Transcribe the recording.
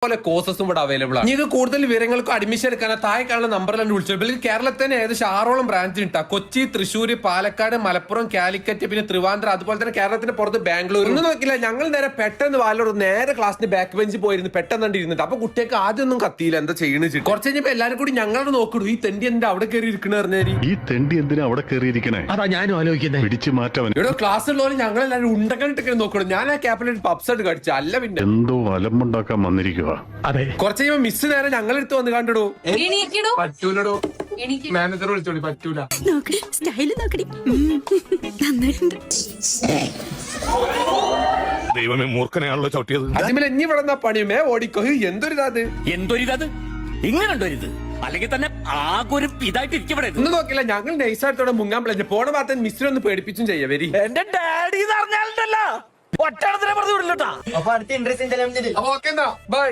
പോലെ കോഴ്സസും ഇവിടെ അവൈലബിൾ ആണ്. നിങ്ങൾക്ക് കൂടുതൽ വിവരങ്ങൾക്ക് അഡ്മിഷൻ എടുക്കാൻ താഴെ കാണുന്ന നമ്പറിലാണ് വിളിച്ചത്. കേരളത്തിന് ഏകദേശം 6ഓളം ബ്രാഞ്ച് ഉണ്ടാ. കൊച്ചി, തൃശ്ശൂർ, പാലക്കാട്, മലപ്പുറം, കാലിക്കറ്റ്, പിന്നെ തിരുവനന്തപുരം, അതുപോലെ തന്നെ കേരളത്തിന്റെ പുറത്ത് ബാംഗ്ലൂർ. ഒന്നും നോക്കില്ല, ഞങ്ങൾ നേരെ പെട്ടെന്ന് വാലോട് നേരെ ക്ലാസ്സിന് ബാക്ക് ബെഞ്ച് പോയിരുന്നു. പെട്ടെന്ന് ഇരുന്നിട്ട് അപ്പൊ കുട്ടിയൊക്കെ ആദ്യം ഒന്നും കത്തിയില്ല, എന്താ ചെയ്യണെന്ന്. കുറച്ച് കഴിഞ്ഞപ്പോ എല്ലാരും കൂടി ഞങ്ങളോട് നോക്കിടും, ഈ തെണ്ടി എന്താ അവിടെ കയറി ഇരിക്കണ പറഞ്ഞാൽ. ഈ തെണ്ടി എന്തിനാ അവിടെ കയറിയിരിക്കണേ? അതാ ഞാനും ആലോചിക്കുന്നത്. പിടിച്ചു മാറ്റവൻ. ഇവിടെ ക്ലാസ് ഉള്ളവരെ ഞങ്ങളെല്ലാരും ഉണ്ടകണ്ടിട്ട് നോക്കണം. ഞാൻ ആ ക്യാപ്പിൽ പപ്സ് ആയിട്ട് കടിച്ചു. അല്ല പിന്നെ എന്തോ അലമ്പുണ്ടാക്കാൻ വന്നിരിക്കുക. അതെ, കുറച്ച് കഴിയുമ്പോ മിസ് നേരെ ഞങ്ങളെടുത്ത് വന്ന് കണ്ടിടൂ. പറ്റൂലടോ, മാനേജർ വിളിച്ചോളി. പറ്റൂല. സ്റ്റൈല് നോക്കടി, നന്നായിട്ടുണ്ട്. ദൈവമേ, മൂർഖനെയാണല്ലോ ചവിട്ടിയത്. അതിമേലെ ഇനി ഇവിടെ പണിയുമേ ഓടിക്കോ. എന്തൊരിതാത്, എന്തൊരിതത്, ഇങ്ങനുണ്ടൊരിത്, അല്ലെങ്കിൽ തന്നെ ആകെ ഒരു ഇതായിട്ട് ഇരിക്കപ്പെടെ. ഒന്നും നോക്കില്ല, ഞങ്ങൾ നൈസായിട്ടോടെ മുങ്ങാൻ പ്ലാൻ പോണ ഭാഗത്ത് മിസ്സിനൊന്ന് പേടിപ്പിച്ചും ചെയ്യാം. വരി എന്റെ ഡാഡി പറഞ്ഞാലുണ്ടല്ലോ ഒറ്റ പറഞ്ഞു വിടില്ലട്ടാ. അപ്പൊ അടുത്ത ഇൻട്രസ്റ്റ് ബൈ.